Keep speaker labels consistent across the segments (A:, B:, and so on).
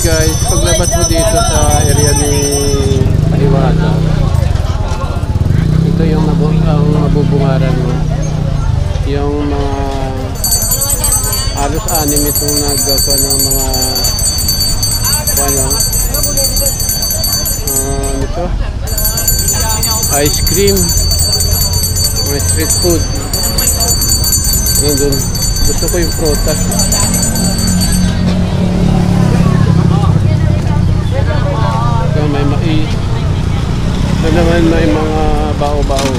A: guys, paglabas mo dito sa area ni Diwata, ito yung ang mabubungaran mo. Yung mga halos anim itong naggawa ng mga ano ito, ice cream, mga street food. Nandun, gusto ko yung prutas. So, may mais na naman, may mga bao-bao.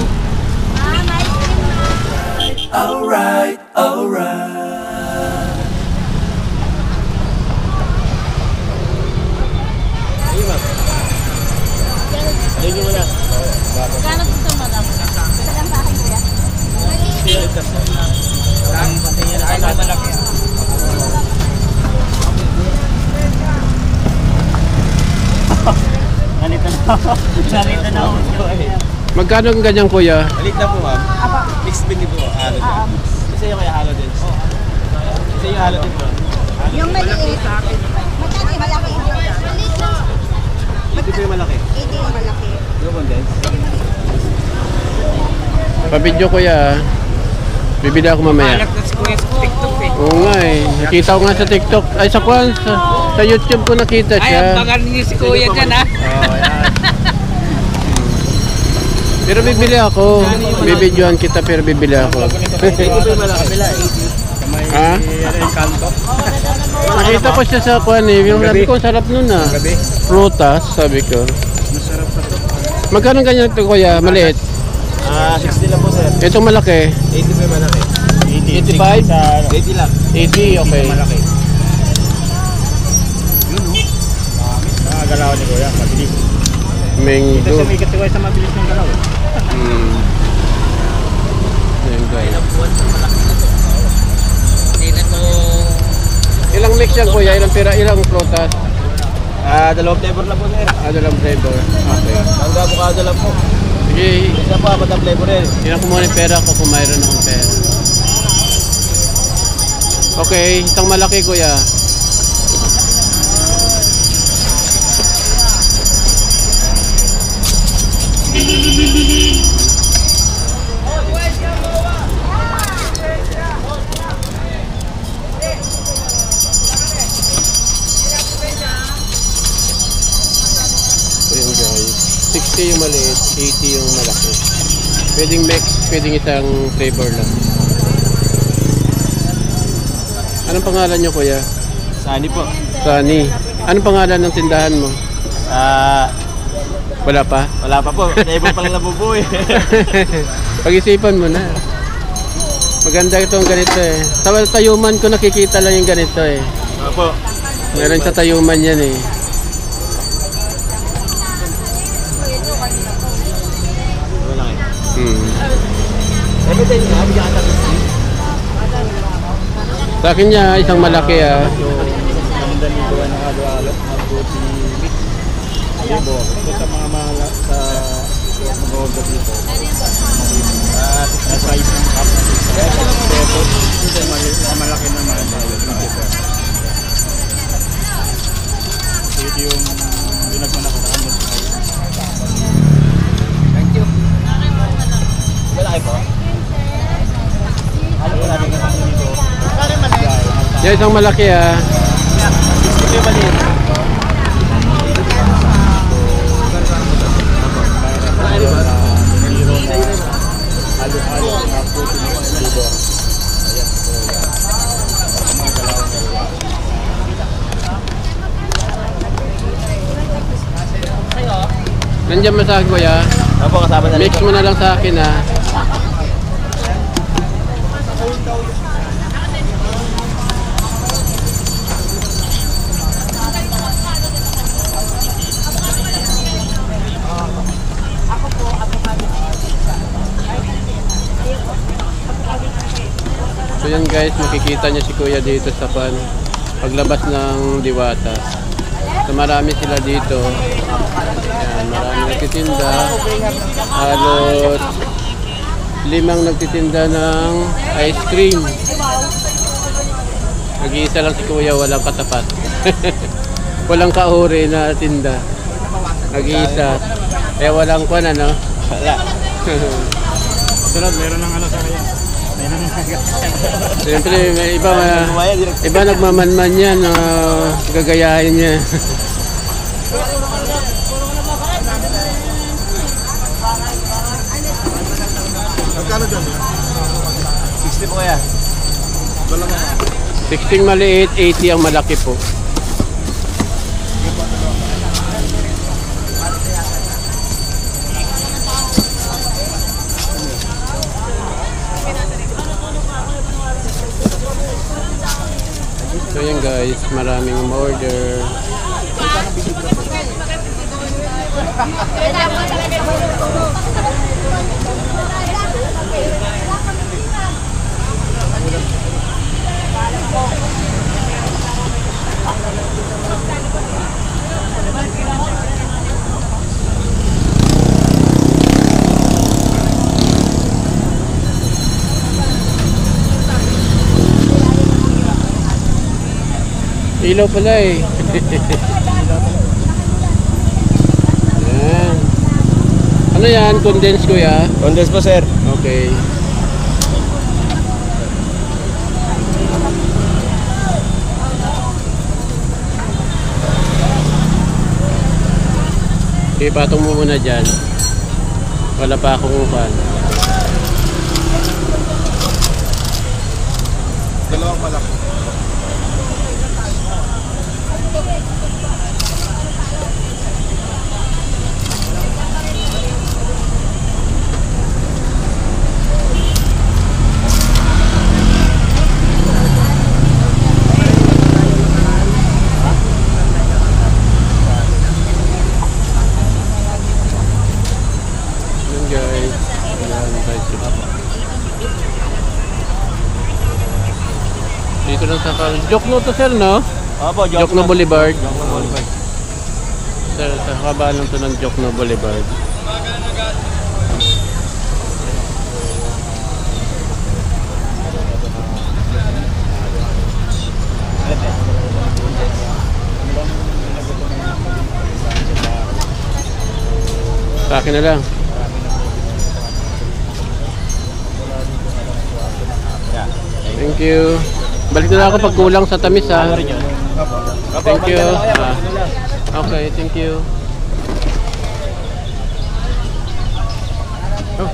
B: Alright, alright.
C: Ayun mo na.
D: Gano'n gusto mo lang? Isa lang sa akin, kuya.
C: Ay, malaki. Nalito na ako.
A: Magkano ang ganyan, kuya?
C: Alit na po, ma'am. Mixed bean po. Halo din. Isa yung kaya halo din. Isa yung halo din po.
D: Yung maliit. Magkano yung malaki? Maliit na.
C: Ito po yung malaki.
D: Ito yung malaki.
C: Ito po, guys.
A: Pabidyo, kuya. Bibili ako mamaya.
C: Alat na si Kuya sa TikTok eh.
A: Oo nga eh. Nakita ko nga sa TikTok. Ay, sa YouTube ko nakita
C: Ay,
A: siya.
C: abangan niyo si Kuya dyan ha.
A: Oo, yan. Pero bibili ako. Bibidyohan kita pero bibili ako.
C: Ito po yung malaki.
A: Ha? Nakita ko siya sa kuwan eh. Yung sabi ko, sarap nun ah. Prutas, sabi ko.
C: Masarap pa ito.
A: Magkano ganyan ito, kuya? Maliit.
C: 60 lang po, sir.
A: Itong malaki.
C: 80 po yung malaki.
A: 85?
C: 80 lang.
A: 80, okay.
C: Malaki. Yun, no? Nakagalaw ni Kuya, mabilis.
A: Mengdo.
C: Ito sumikat si Kuya sa mabilis ng galaw.
A: Ayan guys.
C: Hindi na to...
A: Ilang mix yan, kuya? Ilang pira? Ilang prutas?
C: Dalawang flavor lang po, sir.
A: Dalang flavor. Okay.
C: Ang avocado lang po.
A: Sige,
C: Isa pa, matang flavor eh.
A: ilan ko muna yung pera ko kung mayroon akong pera. Okay, isang malaki, kuya. Ayan guys, 60 yung maliit, 80 yung malaki. Pwedeng mix, pwedeng isang flavor lang. Anong pangalan nyo, kuya?
C: Sani po.
A: Sunny. Anong pangalan ng tindahan mo? Wala pa?
C: Wala pa po. Flavor pa lang nabubuo eh.
A: Pag-isipan mo na. Maganda itong ganito eh. Sa tayuman ko nakikita lang yung ganito eh.
C: Opo.
A: Meron sa tayuman yan eh.
C: Wala eh.
A: Hmm. Sa akin niya, isang malaki ah.
C: Sa mga mga sa mag-order dito. Nasa isang cup. Malaki naman. Ito yung binagmanakaraan mo. Thank you. Malaki po. Ano po natin naman dito?
A: Yan, isang malaki ah.
C: Ito yung maliit.
A: Nandiyan mo sa akin, kuya.
C: Opo, kasama na
A: Mix mo na lang sa akin ah. So yan guys, makikita niyo si kuya dito sa paglabas ng Diwata. So marami sila dito. Yan, marami nagtitinda. Halos 5 nagtitinda ng ice cream. Nag-iisa lang si kuya, walang katapat. walang kauri na tinda. Nag-iisa. Kaya walang kwan, ano?
C: Wala. Sunod, meron ng ano sa kanya. Meron ng
A: Siyempre, may iba nagmamanman yan, gagayahin niya.
C: Magkano dyan? 60 po kaya.
A: 16 maliit, 80 ang malaki po. So yan guys, maraming order. Ilaw pala eh. Yan. Ano yan? Condense kuya?
C: Condense po, sir.
A: Okay. Okay, patong mo muna dyan. Wala pa akong upan.
C: Dalawang malaki.
A: Guys, ayan, bicycle. Dito lang sa Jokno to sir, no?
C: Opo,
A: Jokno Boulevard.
C: Jokno Boulevard.
A: Sir, sa haba lang to ng Jokno Boulevard. Sa akin na lang. Thank you. Balik na lang ako pag kulang sa tamis ha. Thank you. Okay, thank you. Oh.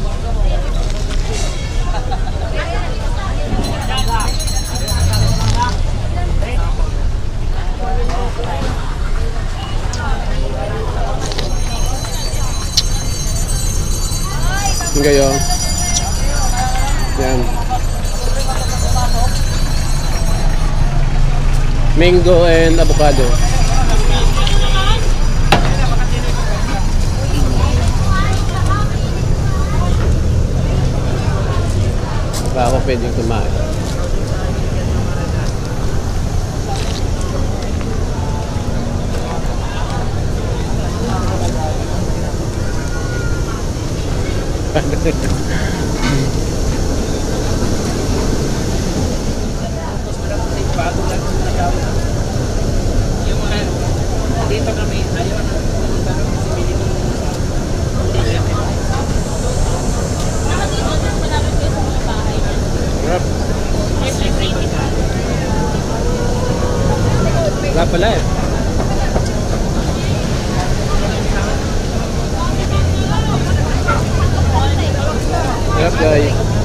A: Yung gayo. Yan. Mango and avocado. Baka ako pwedeng kumain.
E: Dito kami, ayaw na.
A: Wala pala eh. Sarap guys.